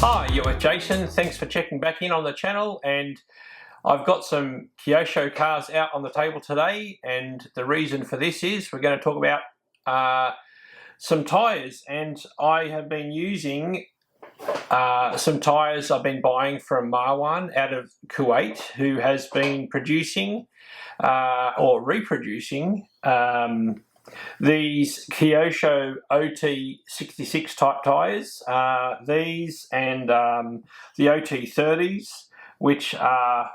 Hi, you're with Jason. Thanks for checking back in on the channel, and I've got some KYOSHO cars out on the table today, and the reason for this is we're going to talk about some tyres, and I have been using some tyres I've been buying from Marwan out of Kuwait, who has been producing or reproducing these KYOSHO OT66 type tyres, these and the OT30s, which are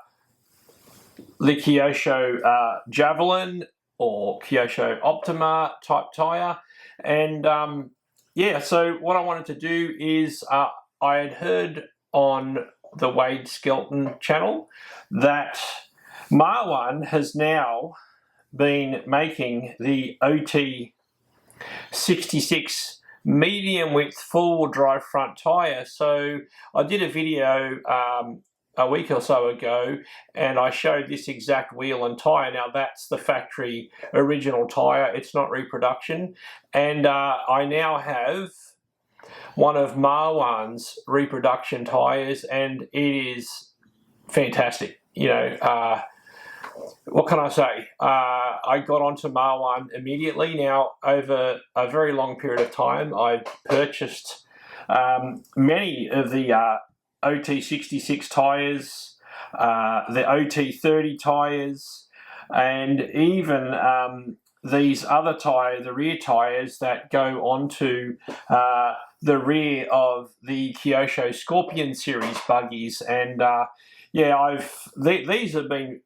the KYOSHO Javelin or KYOSHO Optima type tyre. And yeah, so what I wanted to do is I had heard on the Wade Skelton channel that Marwan has now been making the OT66 medium width four-wheel drive front tyre. So I did a video a week or so ago, and I showed this exact wheel and tyre. Now that's the factory original tyre, it's not reproduction. And I now have one of Marwan's reproduction tyres, and it is fantastic. You know, what can I say? I got onto Marwan immediately. Now, over a very long period of time, I purchased many of the OT66 tyres, the OT30 tyres, and even these other tyres, the rear tyres that go onto the rear of the KYOSHO Scorpion series buggies. And yeah, these have been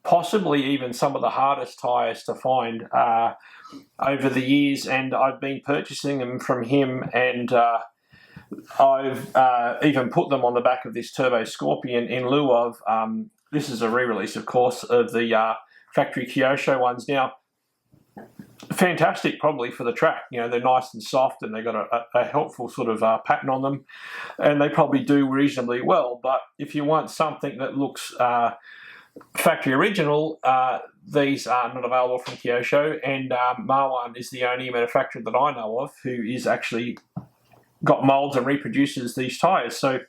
possibly even some of the hardest tyres to find over the years, and I've been purchasing them from him, and I've even put them on the back of this Turbo Scorpion in lieu of, this is a re-release of course of the factory KYOSHO ones. Now, fantastic probably for the track, you know, they're nice and soft and they've got a helpful sort of pattern on them, and they probably do reasonably well. But if you want something that looks factory original, these are not available from KYOSHO, and Marwan is the only manufacturer that I know of who is actually got molds and reproduces these tyres. So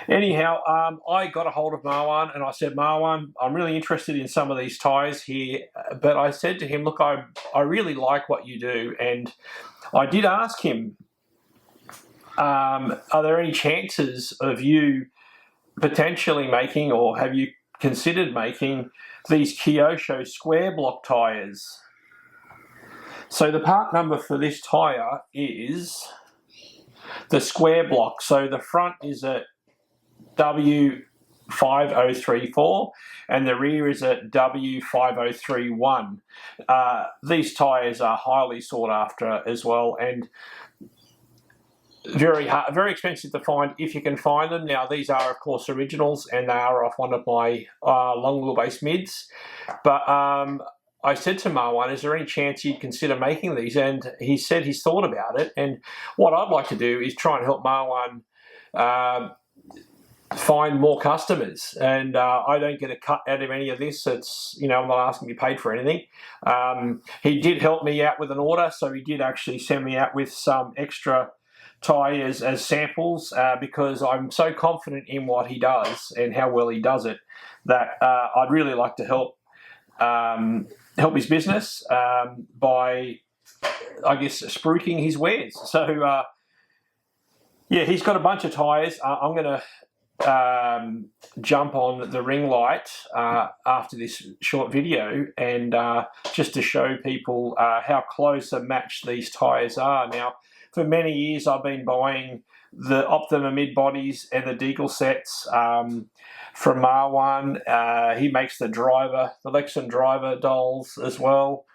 anyhow, I got a hold of Marwan and I said, Marwan, I'm really interested in some of these tyres here, but I said to him, look, I really like what you do, and I did ask him, are there any chances of you potentially making, or have you considered making, these KYOSHO square block tyres? So the part number for this tyre is the square block. So the front is a W5034 and the rear is a W5031. These tyres are highly sought after as well, and very expensive to find if you can find them. Now these are of course originals, and they are off one of my long wheelbase mids. But I said to Marwan, is there any chance you'd consider making these? And he said he's thought about it, and what I'd like to do is try and help Marwan find more customers. And I don't get a cut out of any of this. It's, you know, I'm not asking to be paid for anything. He did help me out with an order, so he did actually send me out with some extra tyres as samples, because I'm so confident in what he does and how well he does it that I'd really like to help his business by, I guess, spruiking his wares. So yeah, he's got a bunch of tyres. I'm going to jump on the ring light after this short video, and just to show people how close a match these tyres are. Now, for many years I've been buying the Optima mid bodies and the decal sets from Marwan. He makes the lexan driver dolls as well.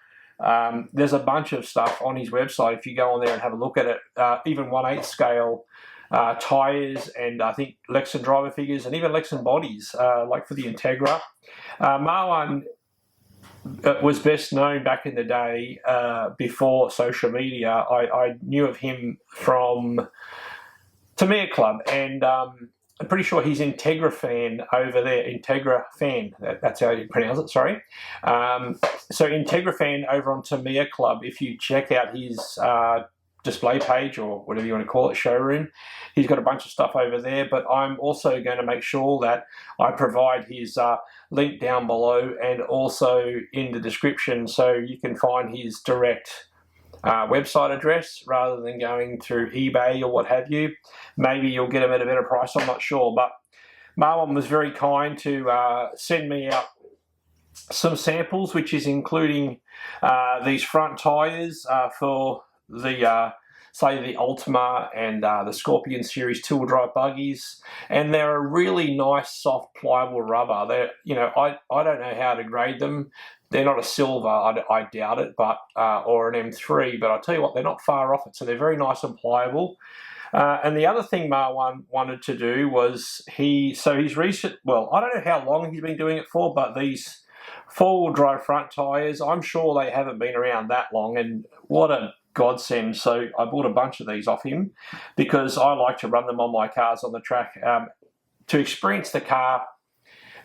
There's a bunch of stuff on his website if you go on there and have a look at it, even 1/8 scale tyres, and I think lexan driver figures, and even lexan bodies, like for the Integra. Marwan was best known back in the day, before social media. I knew of him from Tamiya Club, and I'm pretty sure he's Integra fan over there. Integra fan, that's how you pronounce it, sorry. So Integra fan over on Tamiya Club, if you check out his display page, or whatever you want to call it, showroom. He's got a bunch of stuff over there, but I'm also going to make sure that I provide his link down below and also in the description, so you can find his direct website address rather than going through eBay or what have you. Maybe you'll get him at a better price, I'm not sure, but Marwan was very kind to send me out some samples, which is including these front tyres for the say the Ultima and the Scorpion series 2-wheel drive buggies, and they're a really nice soft pliable rubber. They're, you know, I don't know how to grade them. They're not a silver, I doubt it, but or an M3, but I'll tell you what, they're not far off it, so they're very nice and pliable. And the other thing Marwan wanted to do was he's recent, well, I don't know how long he's been doing it for, but these 4-wheel drive front tyres, I'm sure they haven't been around that long, and what a godsend. So I bought a bunch of these off him because I like to run them on my cars on the track to experience the car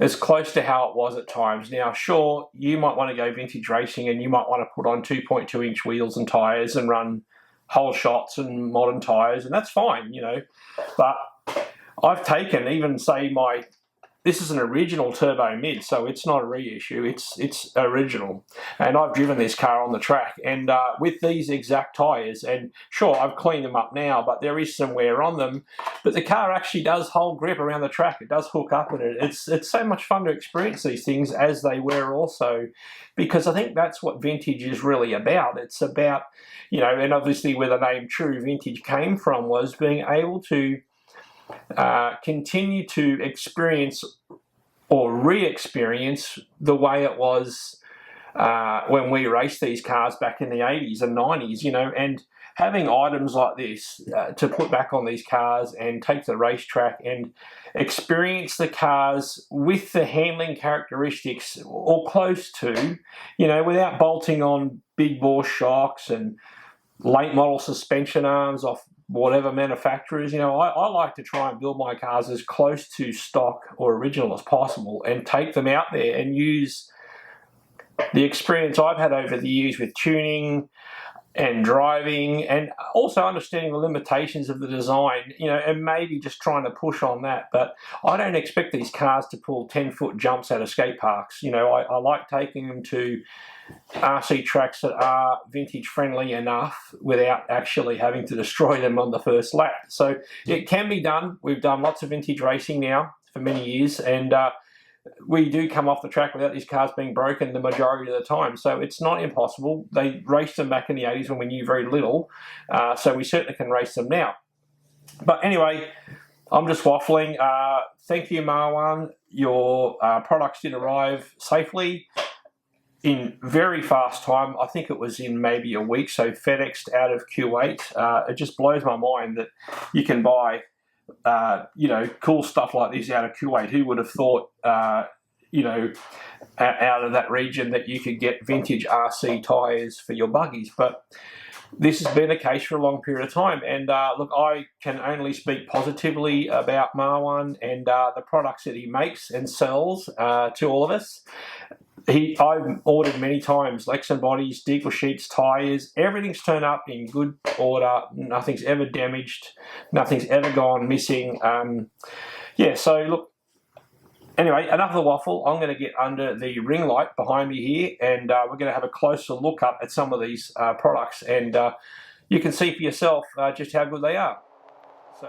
as close to how it was at times. Now, sure, you might want to go vintage racing and you might want to put on 2.2-inch wheels and tyres and run whole shots and modern tyres, and that's fine, you know. But I've taken, even say this is an original turbo mid, so it's not a reissue, it's original. And I've driven this car on the track, and with these exact tyres, and sure, I've cleaned them up now, but there is some wear on them. But the car actually does hold grip around the track. It does hook up, and it's so much fun to experience these things as they wear also, because I think that's what vintage is really about. It's about, you know, and obviously where the name True Vintage came from was being able to continue to experience or re-experience the way it was when we raced these cars back in the 80s and 90s, you know, and having items like this to put back on these cars and take to the racetrack and experience the cars with the handling characteristics or close to, you know, without bolting on big bore shocks and late model suspension arms off whatever manufacturers. You know, I like to try and build my cars as close to stock or original as possible and take them out there and use the experience I've had over the years with tuning and driving, and also understanding the limitations of the design, you know, and maybe just trying to push on that. But I don't expect these cars to pull 10-foot jumps out of skate parks. You know, I like taking them to RC tracks that are vintage friendly enough without actually having to destroy them on the first lap. So it can be done. We've done lots of vintage racing now for many years, and we do come off the track without these cars being broken the majority of the time. So it's not impossible. They raced them back in the 80s when we knew very little, so we certainly can race them now. But anyway, I'm just waffling. Thank you, Marwan. Your products did arrive safely in very fast time. I think it was in maybe a week, so FedExed out of Kuwait. It just blows my mind that you can buy you know, cool stuff like this out of Kuwait. Who would have thought, you know, out of that region that you could get vintage RC tyres for your buggies? But this has been the case for a long period of time. And look, I can only speak positively about Marwan and the products that he makes and sells to all of us. I've ordered many times lexan bodies, decal sheets, tyres. Everything's turned up in good order. Nothing's ever damaged. Nothing's ever gone missing. Yeah, so look, anyway, enough of the waffle. I'm going to get under the ring light behind me here, and we're going to have a closer look up at some of these products, and you can see for yourself just how good they are. So.